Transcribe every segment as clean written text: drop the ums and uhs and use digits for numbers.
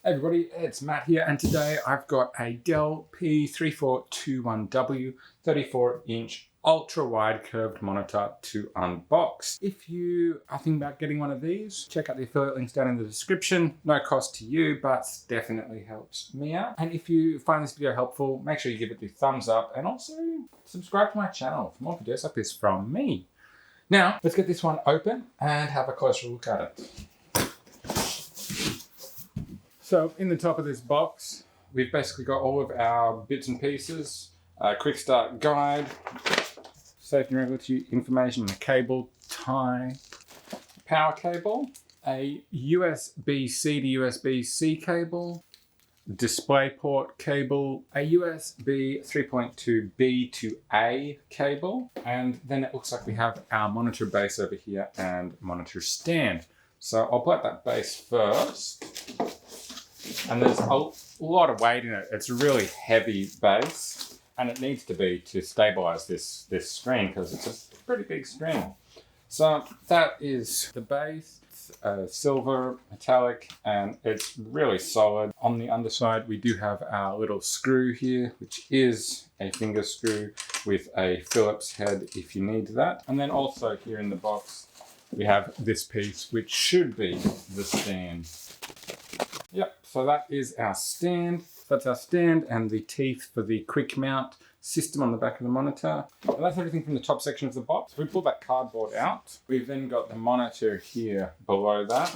Hey everybody, it's Matt here, and today I've got a Dell P3421W 34-inch ultra-wide curved monitor to unbox. If you are thinking about getting one of these, check out the affiliate links down in the description. No cost to you, but definitely helps me out. And if you find this video helpful, make sure you give it the thumbs up and also subscribe to my channel for more videos like this from me. Now, let's get this one open and have a closer look at it. So in the top of this box, we've basically got all of our bits and pieces, a quick start guide, safety and regulatory information, a cable tie, power cable, a USB-C to USB-C cable, DisplayPort cable, a USB 3.2B to A cable, and then it looks like we have our monitor base over here and monitor stand. So I'll put that base first. And there's a lot of weight in it. It's a really heavy base, and it needs to be to stabilize this screen because it's a pretty big screen. So that is the base. It's silver, metallic, and it's really solid. On the underside, we do have our little screw here, which is a finger screw with a Phillips head if you need that. And then also here in the box, we have this piece, which should be the stand. Yep, so that is our stand. That's our stand and the teeth for the quick mount system on the back of the monitor. And that's everything from the top section of the box. We pull that cardboard out. We've then got the monitor here below that.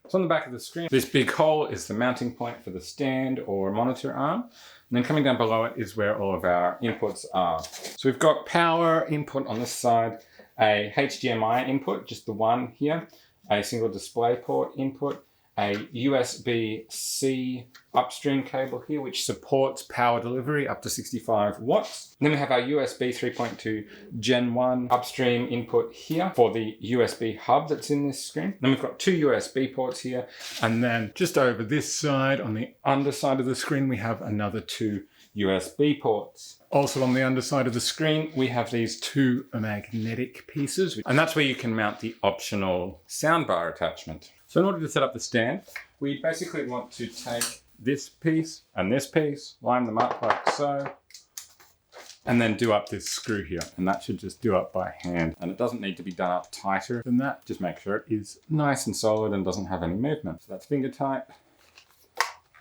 So on the back of the screen, this big hole is the mounting point for the stand or monitor arm. And then coming down below it is where all of our inputs are. So we've got power input on this side, a HDMI input, just the one here, a single DisplayPort input, a USB-C upstream cable here, which supports power delivery up to 65 watts. Then we have our USB 3.2 Gen 1 upstream input here for the USB hub that's in this screen. Then we've got two USB ports here. And then just over this side, on the underside of the screen, we have another two USB ports. Also on the underside of the screen, we have these two magnetic pieces, and that's where you can mount the optional soundbar attachment. So in order to set up the stand, we basically want to take this piece, line them up like so, and then do up this screw here. And that should just do up by hand. And it doesn't need to be done up tighter than that. Just make sure it is nice and solid and doesn't have any movement. So that's finger tight.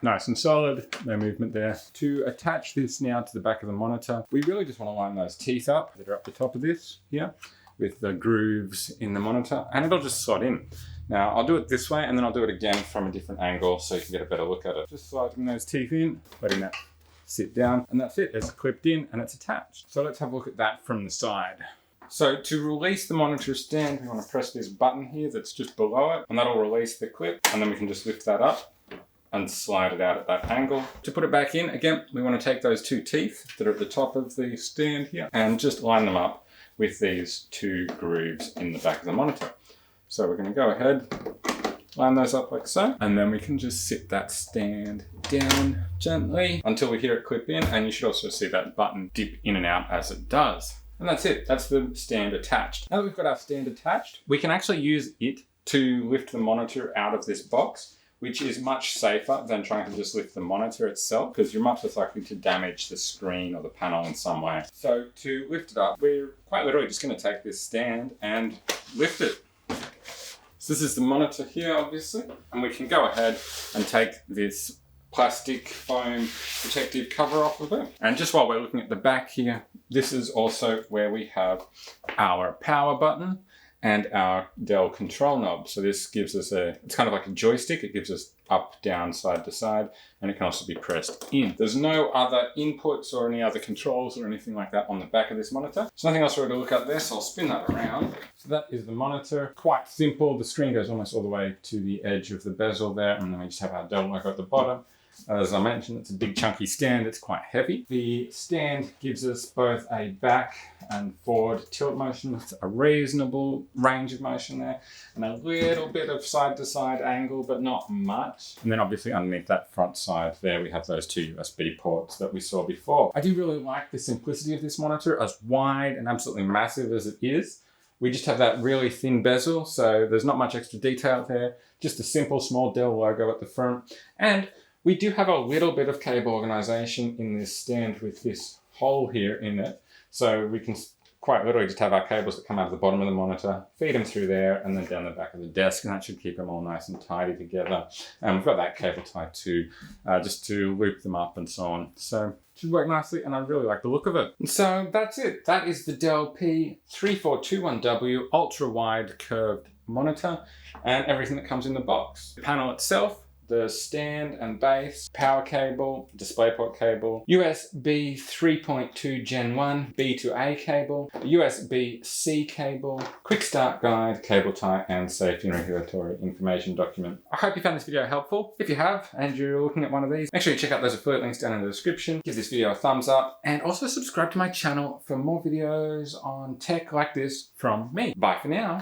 Nice and solid, no movement there. To attach this now to the back of the monitor, we really just want to line those teeth up that are up the top of this here with the grooves in the monitor, and it'll just slot in. Now I'll do it this way and then I'll do it again from a different angle so you can get a better look at it. Just sliding those teeth in, letting that sit down, and that's it. It's clipped in and it's attached. So let's have a look at that from the side. So to release the monitor stand, we want to press this button here that's just below it, and that'll release the clip, and then we can just lift that up and slide it out at that angle. To put it back in, again, we want to take those two teeth that are at the top of the stand here and just line them up with these two grooves in the back of the monitor. So we're going to go ahead, line those up like so, and then we can just sit that stand down gently until we hear it clip in, and you should also see that button dip in and out as it does. And that's it, that's the stand attached. Now that we've got our stand attached, we can actually use it to lift the monitor out of this box, which is much safer than trying to just lift the monitor itself, because you're much less likely to damage the screen or the panel in some way. So to lift it up, we're quite literally just going to take this stand and lift it. So this is the monitor here, obviously, and we can go ahead and take this plastic foam protective cover off of it. And just while we're looking at the back here, this is also where we have our power button and our Dell control knob. So this gives us it's kind of like a joystick. It gives us up, down, side to side, and it can also be pressed in. There's no other inputs or any other controls or anything like that on the back of this monitor. There's nothing else really to look at there, so I'll spin that around. So that is the monitor. Quite simple. The screen goes almost all the way to the edge of the bezel there, and then we just have our Dell logo at the bottom. As I mentioned, it's a big chunky stand. It's quite heavy. The stand gives us both a back and forward tilt motion with a reasonable range of motion there, and a little bit of side to side angle, but not much. And then obviously underneath that front side there, we have those two USB ports that we saw before. I do really like the simplicity of this monitor, as wide and absolutely massive as it is. We just have that really thin bezel, so there's not much extra detail there. Just a simple small Dell logo at the front. And We do have a little bit of cable organization in this stand with this hole here in it. So we can quite literally just have our cables that come out of the bottom of the monitor, feed them through there and then down the back of the desk, and that should keep them all nice and tidy together. And we've got that cable tie too, just to loop them up and so on. So it should work nicely, and I really like the look of it. So that's it. That is the Dell P3421W Ultrawide Curved Monitor and everything that comes in the box. The panel itself, the stand and base, power cable, DisplayPort cable, USB 3.2 Gen 1 B to A cable, USB-C cable, quick start guide, cable tie, and safety and regulatory information document. I hope you found this video helpful. If you have, and you're looking at one of these, make sure you check out those affiliate links down in the description. Give this video a thumbs up, and also subscribe to my channel for more videos on tech like this from me. Bye for now.